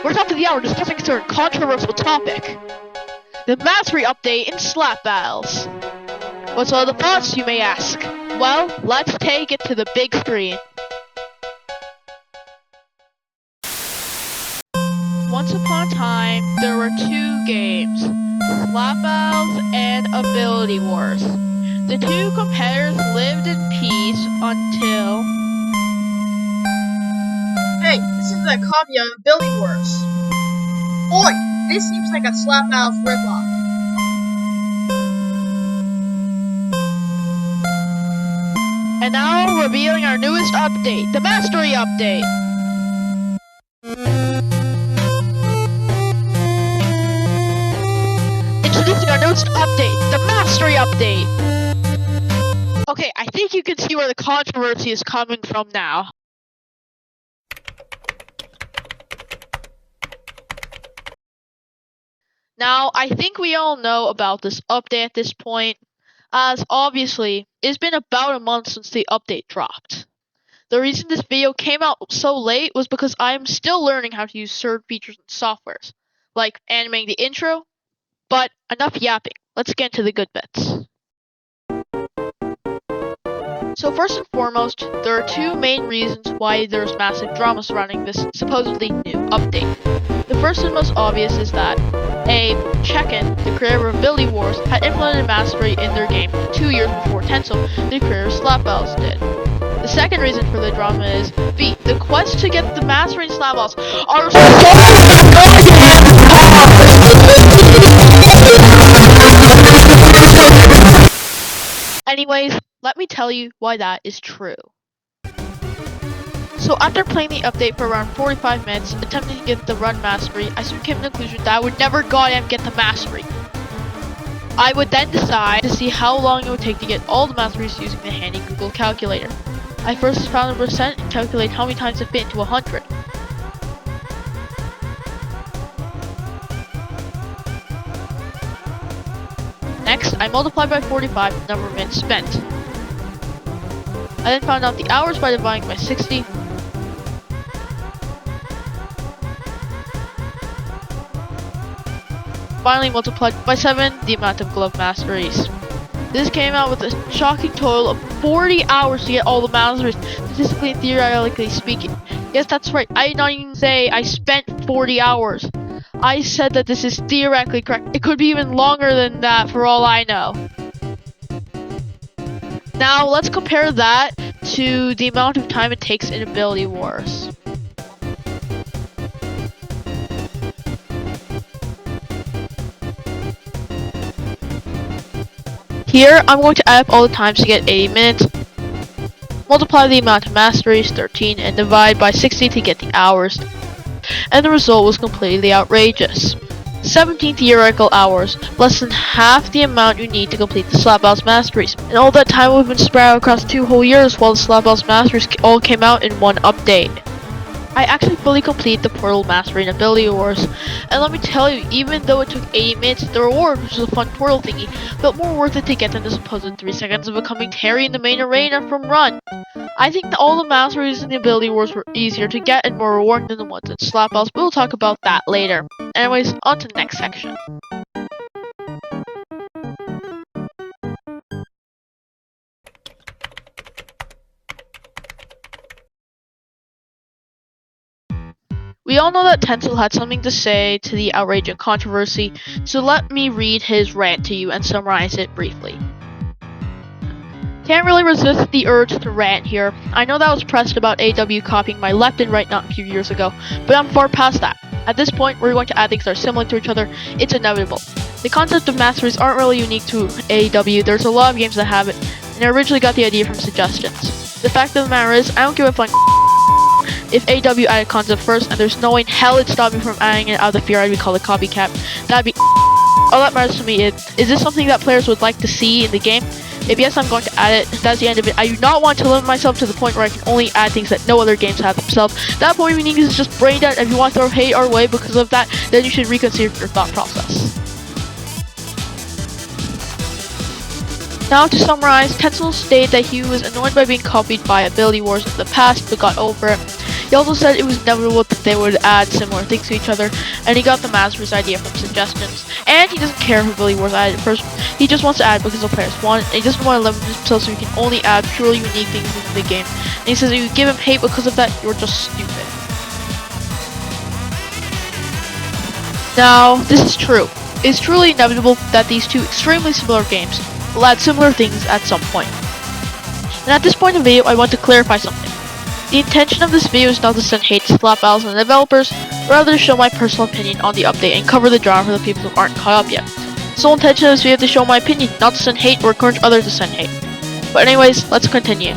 We're top of the hour discussing a certain controversial topic. The Mastery update in slap battles. What's all the fuss, you may ask? Well, let's take it to the big screen. Once upon a time, there were two games, Slap Battles and Ability Wars. The two competitors lived in peace until... Hey, this is a copy of Ability Wars. Oi, this seems like a Slap Battles ripoff. And now, revealing our newest update, the Mastery update. Introducing our newest update, the Mastery update. Okay, I think you can see where the controversy is coming from now. Now, I think we all know about this update at this point, as obviously, it's been about a month since the update dropped. The reason this video came out so late was because I am still learning how to use certain features and softwares, like animating the intro, but enough yapping, let's get into the good bits. So first and foremost, there are two main reasons why there's massive drama surrounding this supposedly new update. The first and most obvious is that Check-In, the creator of Ability Wars, had implemented Mastery in their game 2 years before Tencel, the creator of Slap Battles, did. The second reason for the drama is B. The quest to get the Mastery in Slap Battles are so Anyways, let me tell you why that is true. So after playing the update for around 45 minutes, attempting to get the run Mastery, I soon came to the conclusion that I would never goddamn get the Mastery. I would then decide to see how long it would take to get all the Masteries using the handy Google calculator. I first found a percent and calculate how many times it fit into 100. Next, I multiplied by 45 the number of minutes spent. I then found out the hours by dividing by 60. Finally multiplied by 7 the amount of glove masteries. This came out with a shocking total of 40 hours to get all the masteries, statistically and theoretically speaking. Yes, that's right, I did not even say I spent 40 hours. I said that this is theoretically correct. It could be even longer than that for all I know. Now, let's compare that to the amount of time it takes in Ability Wars. Here, I'm going to add up all the times to get 80 minutes, multiply the amount of masteries, 13, and divide by 60 to get the hours. And the result was completely outrageous. 17 theoretical hours, less than half the amount you need to complete the Slap Battles Masteries. And all that time would have been spread out across 2 whole years while the Slap Battles Masteries all came out in one update. I actually fully completed the Portal Mastery in Ability Wars, and let me tell you, even though it took 80 minutes, the reward, which was a fun portal thingy, felt more worth it to get than the supposed 3 seconds of becoming Terry in the main arena from Run. I think that all the Masteries in the Ability Wars were easier to get and more rewarding than the ones in Slap Battles, but we'll talk about that later. Anyways, on to the next section. We all know that Tencel had something to say to the outrage and controversy, so let me read his rant to you and summarize it briefly. Can't really resist the urge to rant here. I know that was pressed about AW copying my left and right not a few years ago, but I'm far past that. At this point, we're going to add things that are similar to each other. It's inevitable. The concept of masteries aren't really unique to AW. There's a lot of games that have it, and I originally got the idea from suggestions. The fact of the matter is, I don't give a fuck if AW added concept first, and there's no way in hell it'd stop me from adding it out of the fear I'd be called a copycat. That'd be all that matters to me is this something that players would like to see in the game? If yes, I'm going to add it. That's the end of it. I do not want to limit myself to the point where I can only add things that no other games have themselves. That point meaning is just brain dead, and if you want to throw hate our way because of that, then you should reconsider your thought process. Now to summarize, Tencel stated that he was annoyed by being copied by Ability Wars in the past, but got over it. He also said it was inevitable that they would add similar things to each other, and he got the Masteries idea from suggestions. And he doesn't care if Billy Wars added it first, he just wants to add because the players want it, and he doesn't want to limit himself so he can only add purely unique things into the game. And he says if you give him hate because of that, you're just stupid. Now, this is true. It's truly inevitable that these two extremely similar games will add similar things at some point. And at this point in the video, I want to clarify something. The intention of this video is not to send hate to slap battles and developers, but rather to show my personal opinion on the update and cover the drama for the people who aren't caught up yet. The sole intention of this video is to show my opinion, not to send hate or encourage others to send hate. But anyways, let's continue.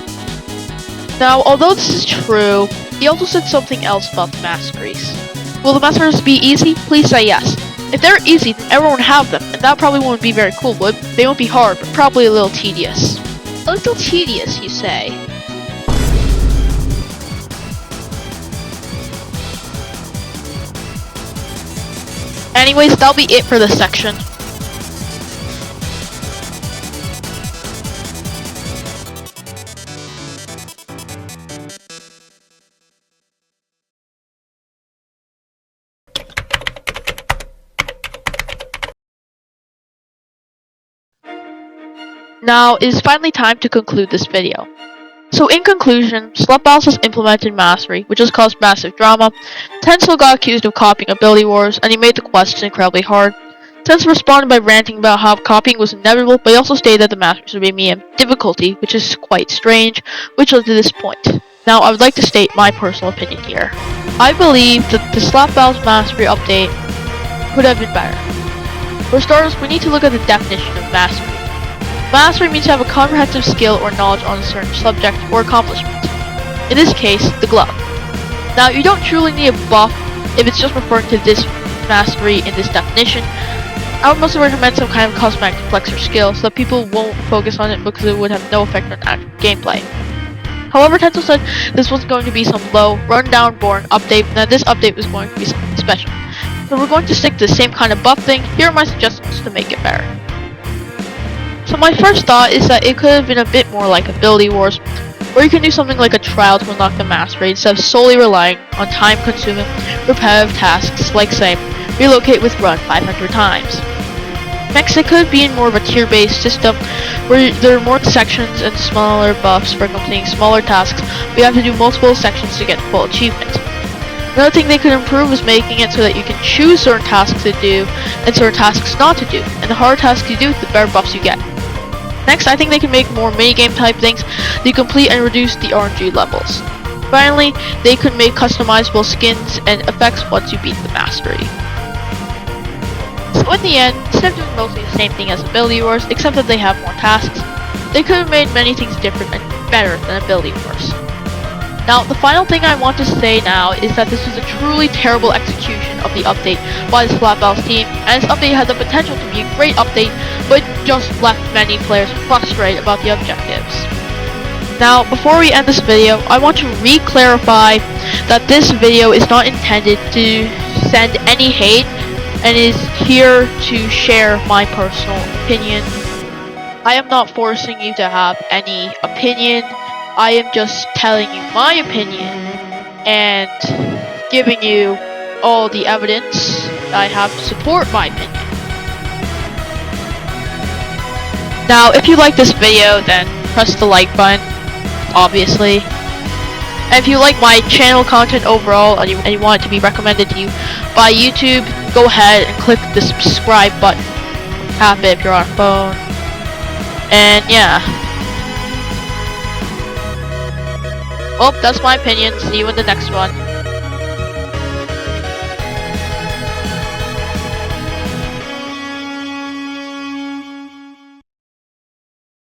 Now, although this is true, he also said something else about the Masteries. Will the Masteries be easy? Please say yes. If they're easy, then everyone would have them, and that probably won't be very cool, would? They won't be hard, but probably a little tedious. A little tedious, you say? Anyways, that'll be it for this section. Now, it is finally time to conclude this video. So in conclusion, Slutbounce has implemented Mastery, which has caused massive drama. Tencel got accused of copying Ability Wars, and he made the quests incredibly hard. Tencel responded by ranting about how copying was inevitable, but he also stated that the Masteries would be a medium difficulty, which is quite strange, which led to this point. Now, I would like to state my personal opinion here. I believe that the Slutbounce Mastery update could have been better. For starters, we need to look at the definition of Mastery. Mastery means to have a comprehensive skill or knowledge on a certain subject or accomplishment. In this case, the glove. Now, you don't truly need a buff if it's just referring to this mastery in this definition. I would mostly recommend some kind of cosmetic flex or skill so that people won't focus on it because it would have no effect on actual gameplay. However, Tencel said this was going to be some low, run-down, boring update, and that this update was going to be something special. So we're going to stick to the same kind of buff thing. Here are my suggestions to make it better. So my first thought is that it could have been a bit more like Ability Wars, where you can do something like a trial to unlock the Mastery instead of solely relying on time-consuming, repetitive tasks like, say, relocate with run 500 times. Next, it could be in more of a tier-based system, where there are more sections and smaller buffs for completing smaller tasks, but you have to do multiple sections to get full achievement. Another thing they could improve is making it so that you can choose certain tasks to do and certain tasks not to do, and the harder tasks you do, the better buffs you get. Next, I think they can make more minigame type things to complete and reduce the RNG levels. Finally, they could make customizable skins and effects once you beat the Mastery. So in the end, instead of doing mostly the same thing as Ability Wars, except that they have more tasks, they could have made many things different and better than Ability Wars. Now, the final thing I want to say now is that this was a truly terrible execution of the update by the Slutbounce team, and this update had the potential to be a great update, but just left many players frustrated about the objectives. Now, before we end this video, I want to re-clarify that this video is not intended to send any hate, and is here to share my personal opinion. I am not forcing you to have any opinion. I am just telling you my opinion and giving you all the evidence I have to support my opinion. Now, if you like this video, then press the like button, obviously. And if you like my channel content overall and you want it to be recommended to you by YouTube, go ahead and click the subscribe button. Tap it if you're on a phone. And yeah. Well, that's my opinion. See you in the next one.